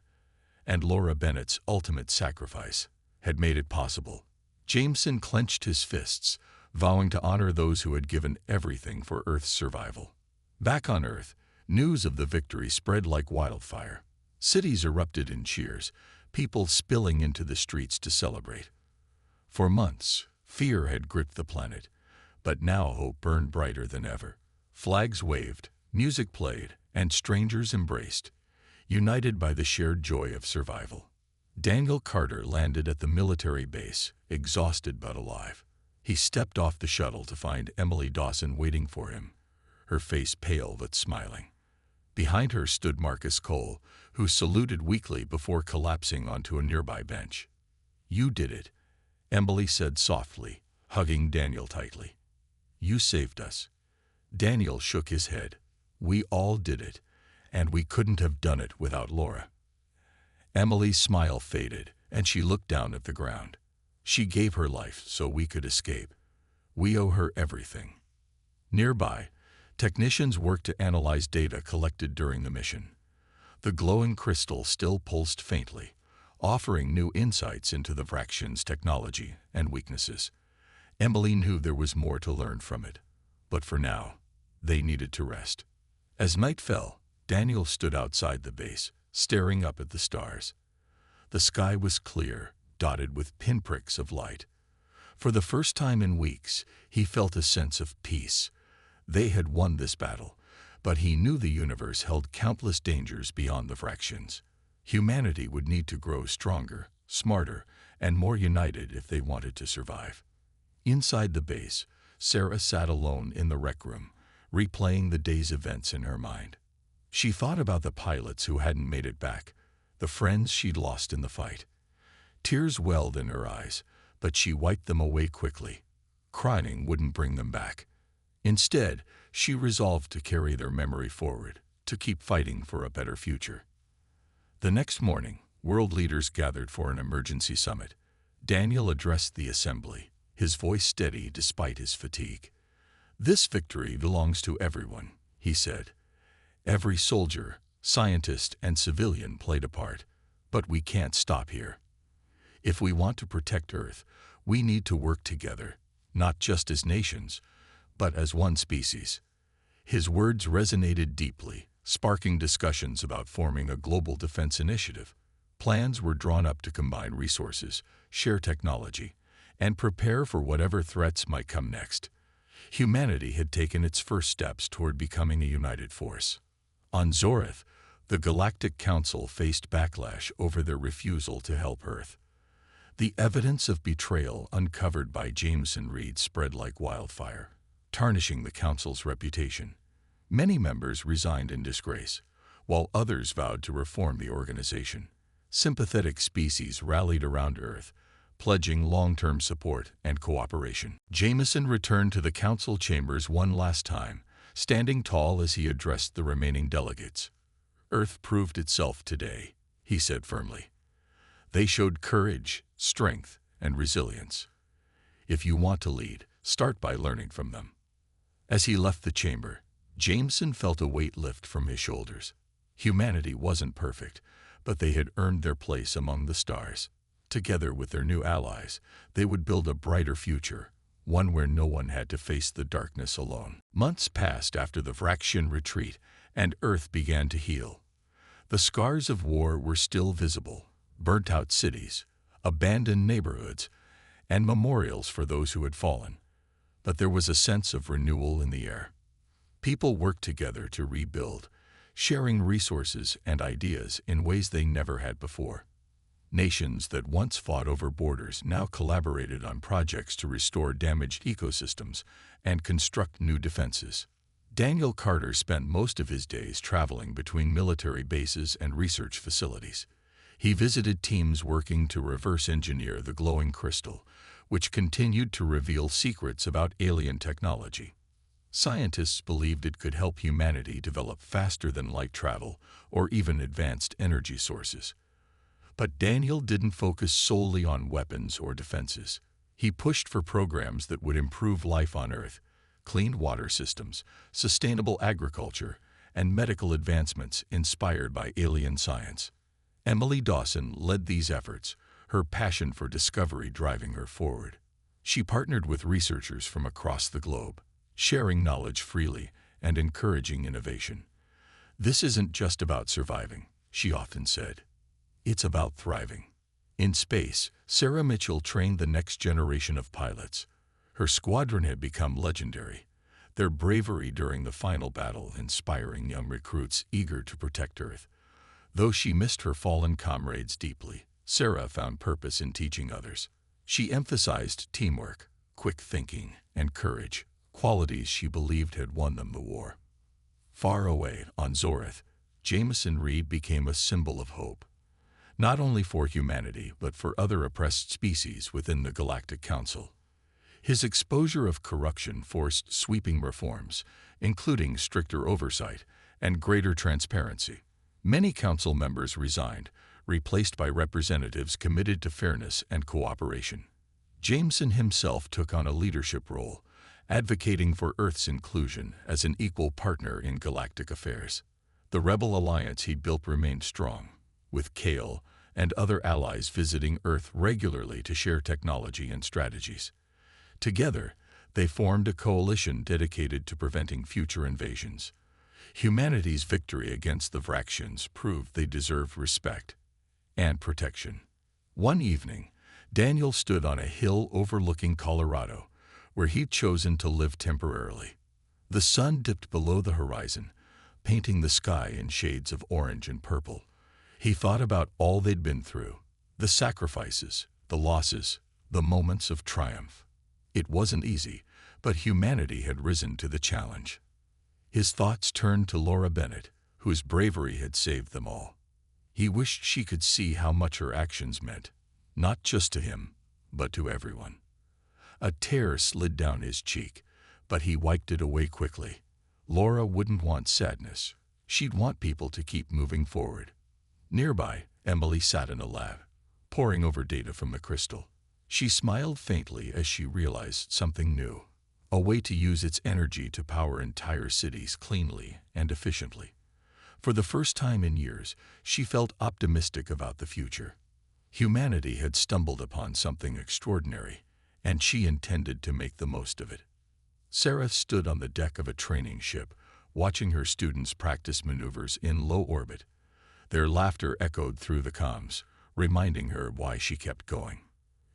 and Laura Bennett's ultimate sacrifice, had made it possible. Jameson clenched his fists, vowing to honor those who had given everything for Earth's survival. Back on Earth, news of the victory spread like wildfire. Cities erupted in cheers, people spilling into the streets to celebrate. For months, fear had gripped the planet, but now hope burned brighter than ever. Flags waved, music played, and strangers embraced, united by the shared joy of survival. Daniel Carter landed at the military base, exhausted but alive. He stepped off the shuttle to find Emily Dawson waiting for him, her face pale but smiling. Behind her stood Marcus Cole, who saluted weakly before collapsing onto a nearby bench. "You did it," Emily said softly, hugging Daniel tightly. "You saved us." Daniel shook his head. "We all did it, and we couldn't have done it without Laura." Emily's smile faded, and she looked down at the ground. "She gave her life so we could escape. We owe her everything." Nearby, technicians worked to analyze data collected during the mission. The glowing crystal still pulsed faintly, offering new insights into the Vraxians' technology and weaknesses. Emily knew there was more to learn from it, but for now, they needed to rest. As night fell, Daniel stood outside the base, staring up at the stars. The sky was clear, dotted with pinpricks of light. For the first time in weeks, he felt a sense of peace. They had won this battle, but he knew the universe held countless dangers beyond the Vraxians. Humanity would need to grow stronger, smarter, and more united if they wanted to survive. Inside the base, Sarah sat alone in the rec room, replaying the day's events in her mind. She thought about the pilots who hadn't made it back, the friends she'd lost in the fight. Tears welled in her eyes, but she wiped them away quickly. Crying wouldn't bring them back. Instead, she resolved to carry their memory forward, to keep fighting for a better future. The next morning, world leaders gathered for an emergency summit. Daniel addressed the assembly, his voice steady despite his fatigue. "This victory belongs to everyone," he said. "Every soldier, scientist, and civilian played a part, but we can't stop here. If we want to protect Earth, we need to work together, not just as nations, but as one species." His words resonated deeply, sparking discussions about forming a global defense initiative. Plans were drawn up to combine resources, share technology, and prepare for whatever threats might come next. Humanity had taken its first steps toward becoming a united force. On Zoreth, the Galactic Council faced backlash over their refusal to help Earth. The evidence of betrayal uncovered by Jameson Reed spread like wildfire, tarnishing the Council's reputation. Many members resigned in disgrace, while others vowed to reform the organization. Sympathetic species rallied around Earth, pledging long-term support and cooperation. Jameson returned to the Council chambers one last time, standing tall as he addressed the remaining delegates. "Earth proved itself today," he said firmly. They showed courage, strength, and resilience. If you want to lead, start by learning from them. As he left the chamber, Jameson felt a weight lift from his shoulders. Humanity wasn't perfect, but they had earned their place among the stars. Together with their new allies, they would build a brighter future, one where no one had to face the darkness alone. Months passed after the Vraxian retreat, and Earth began to heal. The scars of war were still visible: burnt-out cities, abandoned neighborhoods, and memorials for those who had fallen. But there was a sense of renewal in the air. People worked together to rebuild, sharing resources and ideas in ways they never had before. Nations that once fought over borders now collaborated on projects to restore damaged ecosystems and construct new defenses. Daniel Carter spent most of his days traveling between military bases and research facilities. He visited teams working to reverse engineer the glowing crystal, which continued to reveal secrets about alien technology. Scientists believed it could help humanity develop faster-than-light travel or even advanced energy sources. But Daniel didn't focus solely on weapons or defenses. He pushed for programs that would improve life on Earth: clean water systems, sustainable agriculture, and medical advancements inspired by alien science. Emily Dawson led these efforts, her passion for discovery driving her forward. She partnered with researchers from across the globe, sharing knowledge freely and encouraging innovation. "This isn't just about surviving," she often said. "It's about thriving." In space, Sarah Mitchell trained the next generation of pilots. Her squadron had become legendary, their bravery during the final battle inspiring young recruits eager to protect Earth. Though she missed her fallen comrades deeply, Sarah found purpose in teaching others. She emphasized teamwork, quick thinking, and courage, qualities she believed had won them the war. Far away on Zorith, Jameson Reed became a symbol of hope, not only for humanity but for other oppressed species within the Galactic Council. His exposure of corruption forced sweeping reforms, including stricter oversight and greater transparency. Many council members resigned, replaced by representatives committed to fairness and cooperation. Jameson himself took on a leadership role, advocating for Earth's inclusion as an equal partner in galactic affairs. The rebel alliance he'd built remained strong, with Kale and other allies visiting Earth regularly to share technology and strategies. Together, they formed a coalition dedicated to preventing future invasions. Humanity's victory against the Vraxians proved they deserved respect and protection. One evening, Daniel stood on a hill overlooking Colorado, where he'd chosen to live temporarily. The sun dipped below the horizon, painting the sky in shades of orange and purple. He thought about all they'd been through: the sacrifices, the losses, the moments of triumph. It wasn't easy, but humanity had risen to the challenge. His thoughts turned to Laura Bennett, whose bravery had saved them all. He wished she could see how much her actions meant, not just to him, but to everyone. A tear slid down his cheek, but he wiped it away quickly. Laura wouldn't want sadness. She'd want people to keep moving forward. Nearby, Emily sat in a lab, poring over data from the crystal. She smiled faintly as she realized something new: a way to use its energy to power entire cities cleanly and efficiently. For the first time in years, she felt optimistic about the future. Humanity had stumbled upon something extraordinary, and she intended to make the most of it. Sarah stood on the deck of a training ship, watching her students practice maneuvers in low orbit. Their laughter echoed through the comms, reminding her why she kept going.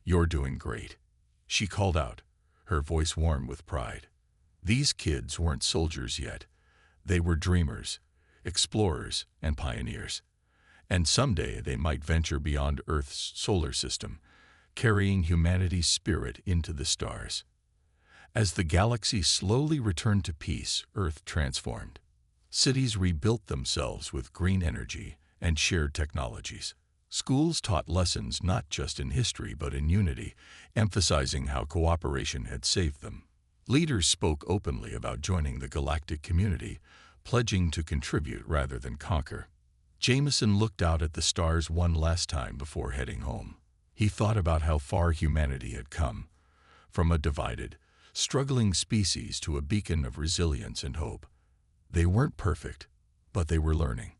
"You're doing great," she called out, her voice warm with pride. These kids weren't soldiers yet. They were dreamers, explorers, and pioneers. And someday they might venture beyond Earth's solar system, carrying humanity's spirit into the stars. As the galaxy slowly returned to peace, Earth transformed. Cities rebuilt themselves with green energy and shared technologies. Schools taught lessons not just in history but in unity, emphasizing how cooperation had saved them. Leaders spoke openly about joining the galactic community, pledging to contribute rather than conquer. Jameson looked out at the stars one last time before heading home. He thought about how far humanity had come, from a divided, struggling species to a beacon of resilience and hope. They weren't perfect, but they were learning.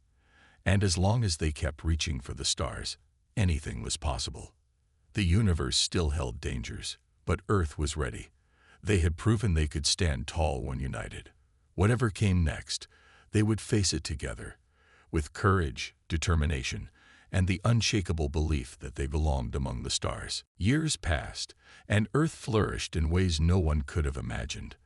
And as long as they kept reaching for the stars, anything was possible. The universe still held dangers, but Earth was ready. They had proven they could stand tall when united. Whatever came next, they would face it together, with courage, determination, and the unshakable belief that they belonged among the stars. Years passed, and Earth flourished in ways no one could have imagined.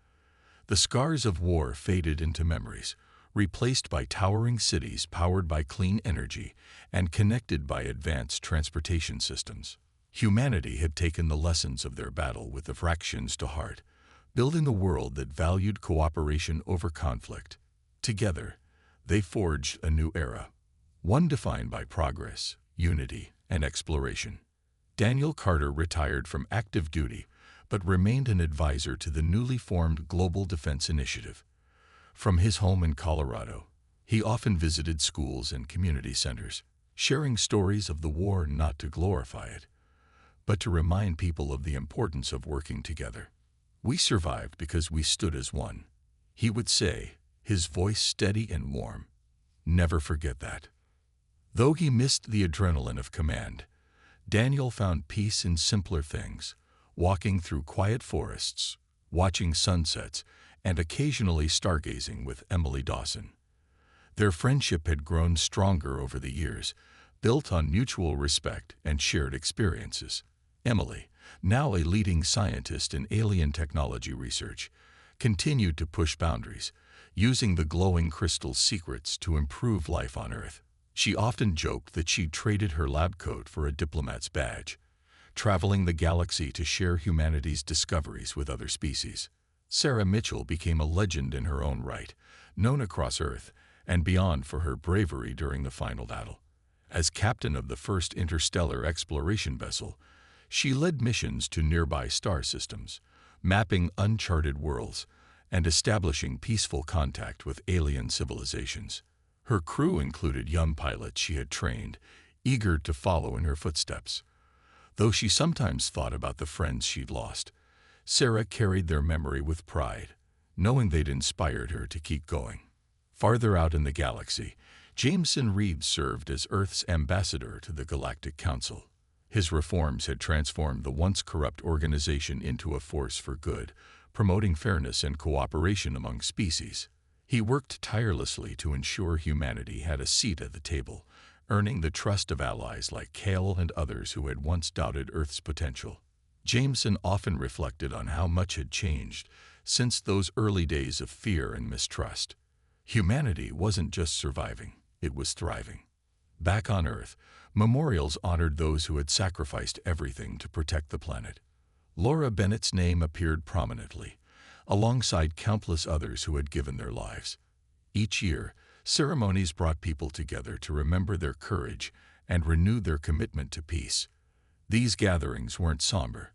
The scars of war faded into memories, replaced by towering cities powered by clean energy and connected by advanced transportation systems. Humanity had taken the lessons of their battle with the fractions to heart, building a world that valued cooperation over conflict. Together, they forged a new era, one defined by progress, unity, and exploration. Daniel Carter retired from active duty, but remained an advisor to the newly formed Global Defense Initiative. From his home in Colorado, he often visited schools and community centers, sharing stories of the war not to glorify it, but to remind people of the importance of working together. "We survived because we stood as one," he would say, his voice steady and warm. Never forget that. Though he missed the adrenaline of command, Daniel found peace in simpler things, walking through quiet forests, watching sunsets, and occasionally stargazing with Emily Dawson. Their friendship had grown stronger over the years, built on mutual respect and shared experiences. Emily, now a leading scientist in alien technology research, continued to push boundaries, using the glowing crystal's secrets to improve life on Earth. She often joked that she'd traded her lab coat for a diplomat's badge, traveling the galaxy to share humanity's discoveries with other species. Sarah Mitchell became a legend in her own right, known across Earth and beyond for her bravery during the final battle. As captain of the first interstellar exploration vessel, she led missions to nearby star systems, mapping uncharted worlds and establishing peaceful contact with alien civilizations. Her crew included young pilots she had trained, eager to follow in her footsteps. Though she sometimes thought about the friends she'd lost, Sarah carried their memory with pride, knowing they'd inspired her to keep going. Farther out in the galaxy, Jameson Reeves served as Earth's ambassador to the Galactic Council. His reforms had transformed the once corrupt organization into a force for good, promoting fairness and cooperation among species. He worked tirelessly to ensure humanity had a seat at the table, earning the trust of allies like Kale and others who had once doubted Earth's potential. Jameson often reflected on how much had changed since those early days of fear and mistrust. Humanity wasn't just surviving, it was thriving. Back on Earth, memorials honored those who had sacrificed everything to protect the planet. Laura Bennett's name appeared prominently, alongside countless others who had given their lives. Each year, ceremonies brought people together to remember their courage and renew their commitment to peace. These gatherings weren't somber.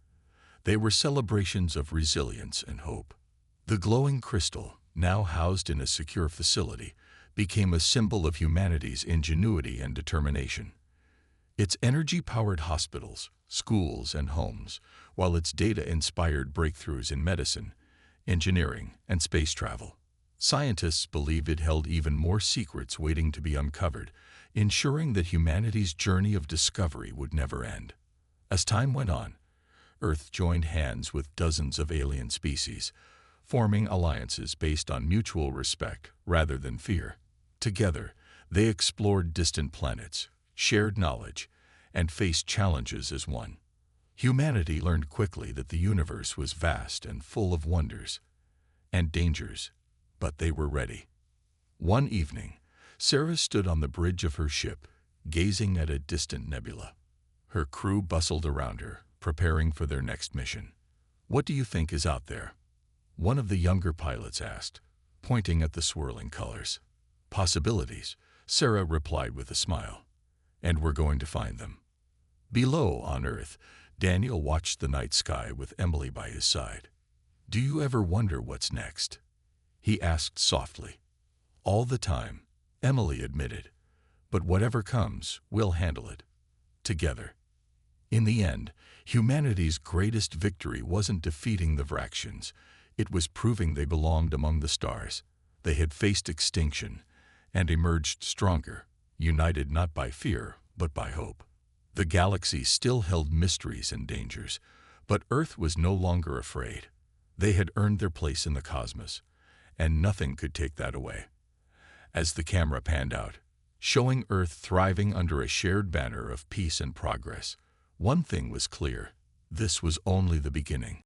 They were celebrations of resilience and hope. The glowing crystal, now housed in a secure facility, became a symbol of humanity's ingenuity and determination. Its energy powered hospitals, schools, and homes, while its data inspired breakthroughs in medicine, engineering, and space travel. Scientists believed it held even more secrets waiting to be uncovered, ensuring that humanity's journey of discovery would never end. As time went on, Earth joined hands with dozens of alien species, forming alliances based on mutual respect rather than fear. Together, they explored distant planets, shared knowledge, and faced challenges as one. Humanity learned quickly that the universe was vast and full of wonders and dangers, but they were ready. One evening, Sarah stood on the bridge of her ship, gazing at a distant nebula. Her crew bustled around her, preparing for their next mission. "What do you think is out there?" one of the younger pilots asked, pointing at the swirling colors. "Possibilities," Sarah replied with a smile. "And we're going to find them." Below, on Earth, Daniel watched the night sky with Emily by his side. "Do you ever wonder what's next?" he asked softly. "All the time," Emily admitted. But whatever comes, we'll handle it. Together. In the end, humanity's greatest victory wasn't defeating the Vraxians. It was proving they belonged among the stars. They had faced extinction and emerged stronger, united not by fear, but by hope. The galaxy still held mysteries and dangers, but Earth was no longer afraid. They had earned their place in the cosmos, and nothing could take that away. As the camera panned out, showing Earth thriving under a shared banner of peace and progress, one thing was clear: this was only the beginning.